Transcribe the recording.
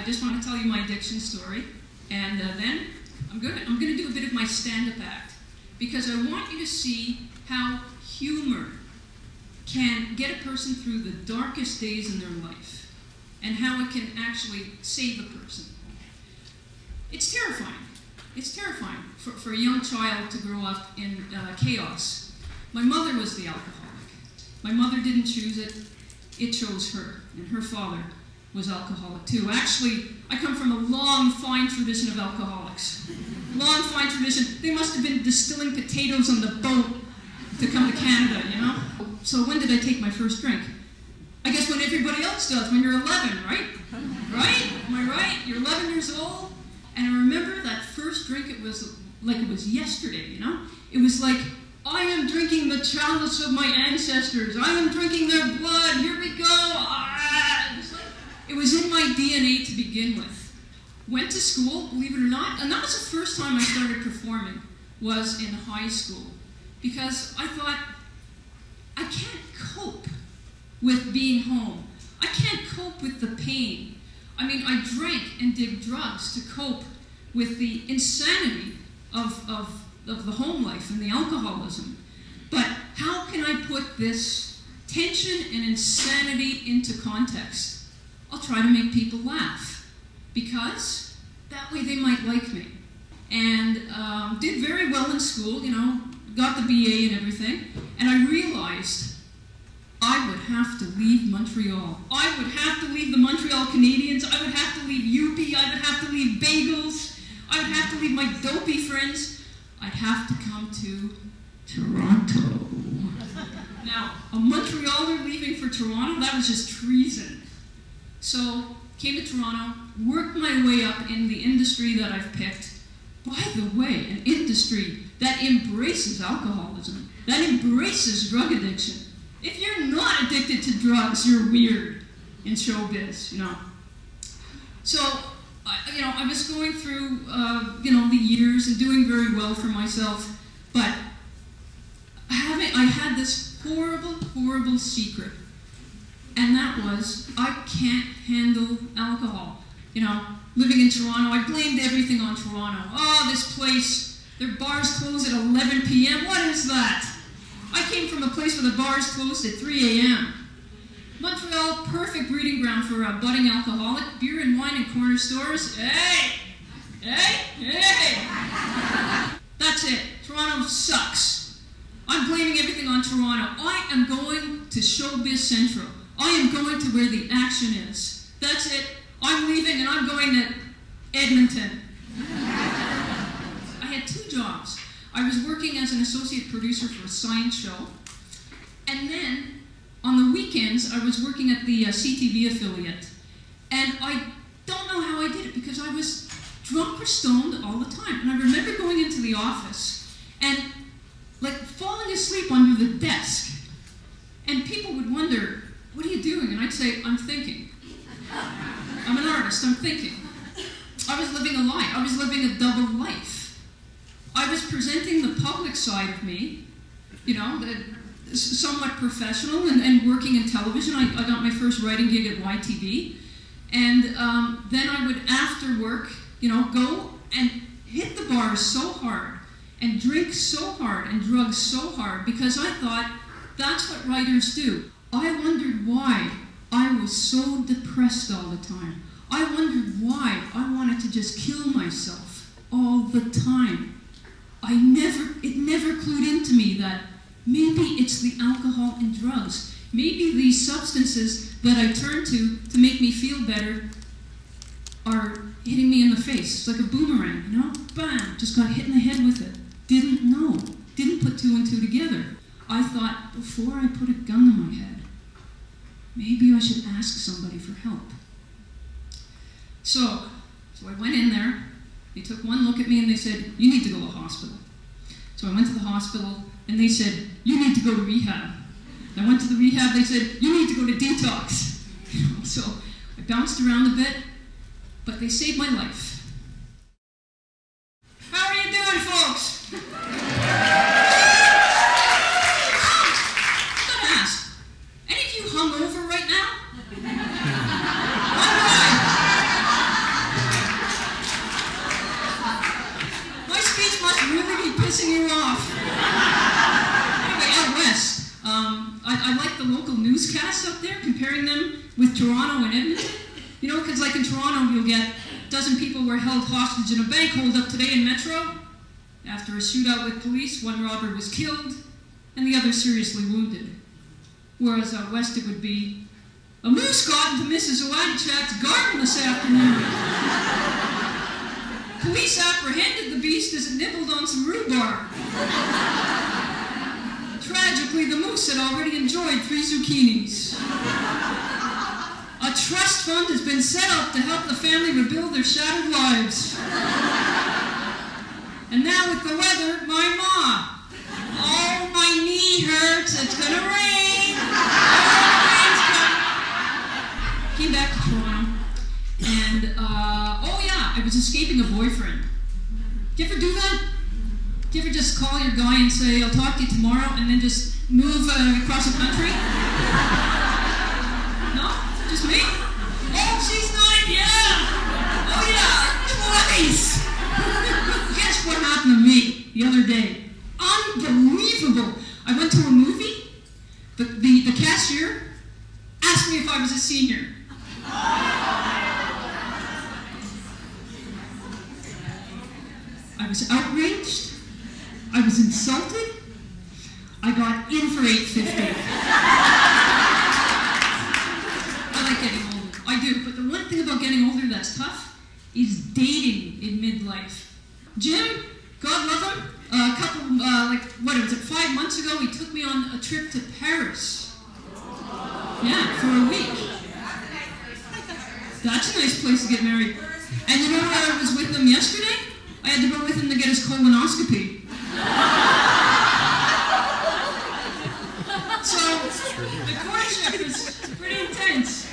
I just want to tell you my addiction story, and then I'm gonna do a bit of my stand-up act, because I want you to see how humor can get a person through the darkest days in their life, and how it can actually save a person. It's terrifying. It's terrifying for a young child to grow up in chaos. My mother was the alcoholic. My mother didn't choose it. It chose her, and her father was alcoholic too. Actually, I come from a long, fine tradition of alcoholics. Long, fine tradition. They must have been distilling potatoes on the boat to come to Canada, you know? So when did I take my first drink? I guess when everybody else does, when you're 11, right? Right? Am I right? You're 11 years old, and I remember that first drink, it was like it was yesterday, you know? It was like, I am drinking the chalice of my ancestors. I am drinking their blood. Here we go. It was in my DNA to begin with. Went to school, believe it or not, and that was the first time I started performing, was in high school. Because I thought, I can't cope with being home. I can't cope with the pain. I mean, I drank and did drugs to cope with the insanity of the home life and the alcoholism. But how can I put this tension and insanity into context? I'll try to make people laugh, because that way they might like me. And did very well in school, you know, got the BA and everything, and I realized I would have to leave Montreal. I would have to leave the Montreal Canadiens. I would have to leave UP. I would have to leave bagels. I would have to leave my dopey friends. I'd have to come to Toronto. Now, a Montrealer leaving for Toronto, that was just treason. So, came to Toronto, worked my way up in the industry that I've picked. By the way, an industry that embraces alcoholism, that embraces drug addiction. If you're not addicted to drugs, you're weird in showbiz, you know. So, I was going through, the years and doing very well for myself, but I had this horrible, horrible secret, and that was I can't handle alcohol. You know, living in Toronto, I blamed everything on Toronto. Oh, this place, their bars close at 11 p.m. What is that? I came from a place where the bars closed at 3 a.m. Montreal, perfect breeding ground for a budding alcoholic. Beer and wine in corner stores. Hey! Hey! Hey! That's it. Toronto sucks. I'm blaming everything on Toronto. I am going to Showbiz Central. I am going to where the action is. That's it. I'm leaving and I'm going to Edmonton. I had 2 jobs. I was working as an associate producer for a science show, and then on the weekends I was working at the CTV affiliate. And I don't know how I did it, because I was drunk or stoned all the time. And I remember going into the office and like falling asleep under the desk. And people would wonder, what are you doing? And I'd say, I'm thinking. I'm an artist, I'm thinking. I was living a lie. I was living a double life. I was presenting the public side of me, you know, somewhat professional and working in television. I got my first writing gig at YTV. And then I would, after work, you know, go and hit the bars so hard and drink so hard and drugs so hard, because I thought that's what writers do. I wondered why I was so depressed all the time. I wondered why I wanted to just kill myself all the time. It never clued into me that maybe it's the alcohol and drugs. Maybe these substances that I turn to make me feel better are hitting me in the face. It's like a boomerang, you know? Bam! Just got hit in the head with it. Didn't know. Didn't put 2 and 2 together. I thought, before I put a gun to my head, maybe I should ask somebody for help. So I went in there. They took one look at me and they said, you need to go to the hospital. So I went to the hospital and they said, you need to go to rehab. I went to the rehab, they said, you need to go to detox. So I bounced around a bit, but they saved my life. How are you doing, folks? I'm gonna ask, any of you hungover right now? All right. newscasts up there comparing them with Toronto and Edmonton. You know, because like in Toronto, you'll get a dozen people were held hostage in a bank hold-up today in Metro. After a shootout with police, one robber was killed and the other seriously wounded. Whereas out west it would be, a moose got into Mrs. Owadchak's garden this afternoon. Police apprehended the beast as it nibbled on some rhubarb. Tragically, the moose had already enjoyed 3 zucchinis. A trust fund has been set up to help the family rebuild their shattered lives. And now with the weather, my ma. Oh, my knee hurts. It's gonna rain. Came back to Toronto. And, oh yeah, I was escaping a boyfriend. Do you ever do that? Do you ever just call your guy and say, I'll talk to you tomorrow, and then just move across the country? No? Just me? Oh, she's not, yeah! Oh yeah, twice! Guess what happened to me the other day? Unbelievable! I went to a movie, the cashier asked me if I was a senior. I was outraged. I was insulted. I got in for $8.50. I like getting older. I do, but the one thing about getting older that's tough is dating in midlife. Jim, God love him, a couple, 5 months ago, he took me on a trip to Paris. Yeah, for a week. That's a nice place to get married. And you know where I was with him yesterday? I had to go with him to get his colonoscopy. So, the courtship is pretty intense.